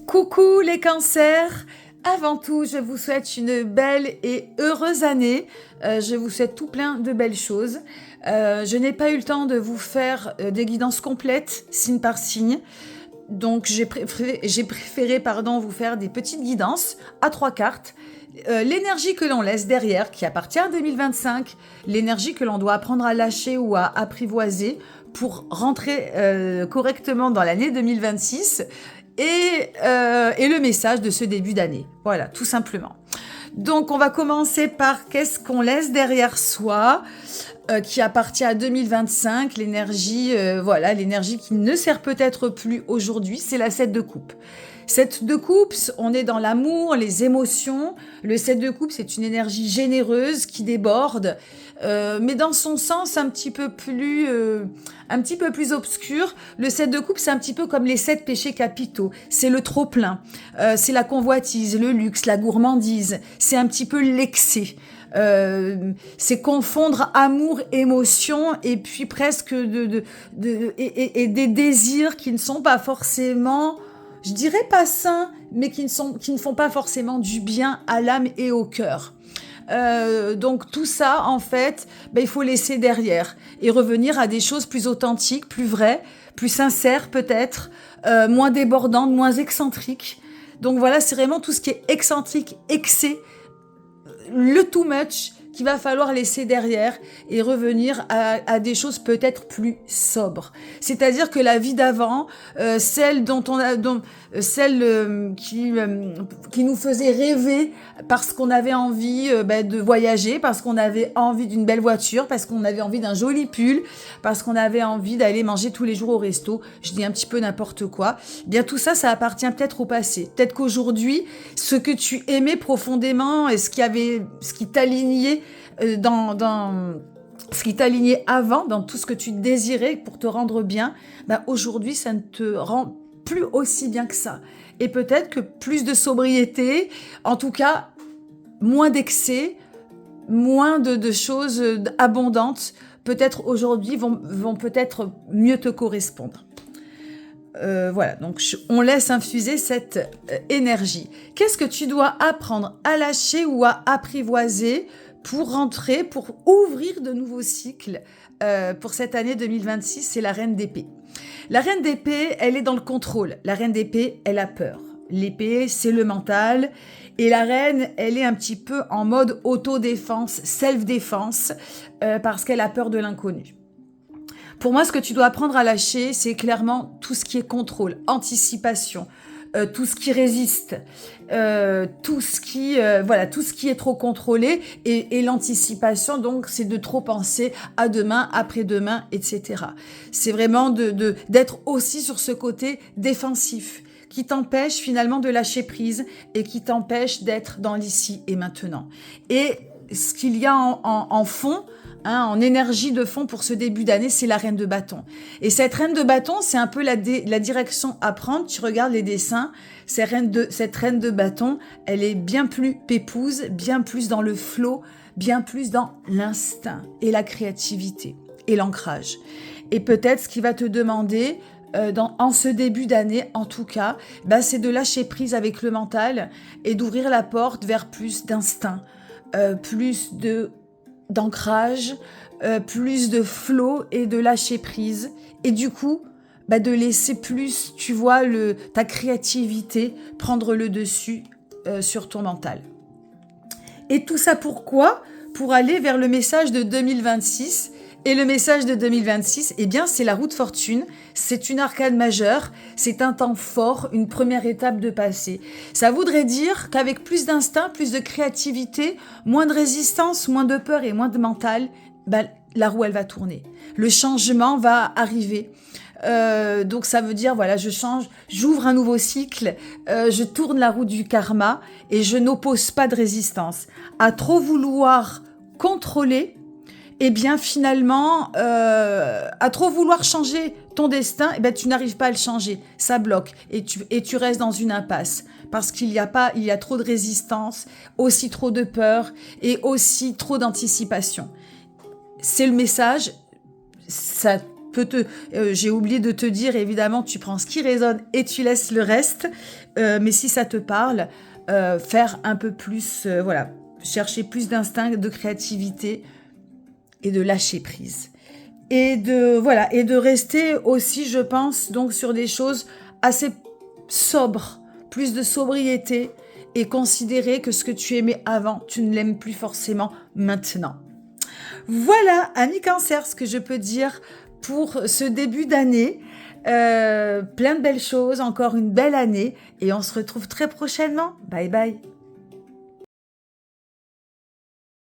Coucou les cancers. Avant tout, je vous souhaite une belle et heureuse année. Je vous souhaite tout plein de belles choses. Je n'ai pas eu le temps de vous faire des guidances complètes, signe par signe. Donc j'ai préféré vous faire des petites guidances à 3 cartes. L'énergie que l'on laisse derrière, qui appartient à 2025, l'énergie que l'on doit apprendre à lâcher ou à apprivoiser pour rentrer correctement dans l'année 2026, et le message de ce début d'année. Voilà, tout simplement. Donc, on va commencer par qu'est-ce qu'on laisse derrière soi, qui appartient à 2025, l'énergie, l'énergie qui ne sert peut-être plus aujourd'hui, c'est la 7 de coupe. 7 de coupe, on est dans l'amour, les émotions. Le 7 de coupe, c'est une énergie généreuse qui déborde, mais dans son sens un petit peu plus obscur. Le 7 de coupe, c'est un petit peu comme les 7 péchés capitaux. C'est le trop-plein, c'est la convoitise, le luxe, la gourmandise. C'est un petit peu l'excès. C'est confondre amour, émotion et puis presque et des désirs qui ne sont pas forcément, je dirais pas sains, mais qui ne font pas forcément du bien à l'âme et au cœur. Donc tout ça, en fait, il faut laisser derrière et revenir à des choses plus authentiques, plus vraies, plus sincères peut-être, moins débordantes, moins excentriques. Donc voilà, c'est vraiment tout ce qui est excentrique, excès, le too much qu'il va falloir laisser derrière et revenir à des choses peut-être plus sobres. C'est-à-dire que la vie d'avant, celle qui nous faisait rêver parce qu'on avait envie de voyager, parce qu'on avait envie d'une belle voiture, parce qu'on avait envie d'un joli pull, parce qu'on avait envie d'aller manger tous les jours au resto, je dis un petit peu n'importe quoi, bien tout ça, ça appartient peut-être au passé. Peut-être qu'aujourd'hui, ce que tu aimais profondément et ce qui t'alignait ce qui t'alignait avant, dans tout ce que tu désirais pour te rendre bien, aujourd'hui, ça ne te rend plus aussi bien que ça. Et peut-être que plus de sobriété, en tout cas, moins d'excès, moins de choses abondantes, peut-être aujourd'hui vont peut-être mieux te correspondre. Voilà, donc on laisse infuser cette énergie. Qu'est-ce que tu dois apprendre à lâcher ou à apprivoiser pour ouvrir de nouveaux cycles pour cette année 2026? C'est la reine d'épée. La reine d'épée, elle est dans le contrôle. La reine d'épée, elle a peur. L'épée, c'est le mental. Et la reine, elle est un petit peu en mode autodéfense, self-défense, parce qu'elle a peur de l'inconnu. Pour moi, ce que tu dois apprendre à lâcher, c'est clairement tout ce qui est contrôle, anticipation, tout ce qui résiste, tout ce qui est trop contrôlé et l'anticipation, donc c'est de trop penser à demain, après-demain, etc. C'est vraiment d'être aussi sur ce côté défensif qui t'empêche finalement de lâcher prise et qui t'empêche d'être dans l'ici et maintenant. Et ce qu'il y a en fond, en énergie de fond pour ce début d'année, c'est la reine de bâton. Et cette reine de bâton, c'est un peu la direction à prendre. Tu regardes les dessins, cette reine de bâton, elle est bien plus pépouse, bien plus dans le flow, bien plus dans l'instinct et la créativité et l'ancrage. Et peut-être ce qui va te demander en ce début d'année, en tout cas, c'est de lâcher prise avec le mental et d'ouvrir la porte vers plus d'instinct, plus d'ancrage, plus de flow et de lâcher prise. Et du coup, de laisser plus, tu vois, ta créativité prendre le dessus sur ton mental. Et tout ça pourquoi ? Pour aller vers le message de 2026. Et le message de 2026, c'est la roue de fortune. C'est une arcane majeure. C'est un temps fort, une première étape de passé. Ça voudrait dire qu'avec plus d'instinct, plus de créativité, moins de résistance, moins de peur et moins de mental, la roue, elle va tourner. Le changement va arriver. Donc ça veut dire, je change, j'ouvre un nouveau cycle, je tourne la roue du karma et je n'oppose pas de résistance. À trop vouloir contrôler, finalement, à trop vouloir changer ton destin, tu n'arrives pas à le changer. Ça bloque et tu restes dans une impasse parce il y a trop de résistance, aussi trop de peur et aussi trop d'anticipation. C'est le message. Ça j'ai oublié de te dire, évidemment, tu prends ce qui résonne et tu laisses le reste. Mais si ça te parle, faire un peu plus, voilà, chercher plus d'instinct, de créativité et de lâcher prise. Et de rester aussi, je pense, donc sur des choses assez sobres, plus de sobriété, et considérer que ce que tu aimais avant, tu ne l'aimes plus forcément maintenant. Voilà, ami Cancer, ce que je peux dire pour ce début d'année. Plein de belles choses, encore une belle année, et on se retrouve très prochainement. Bye bye.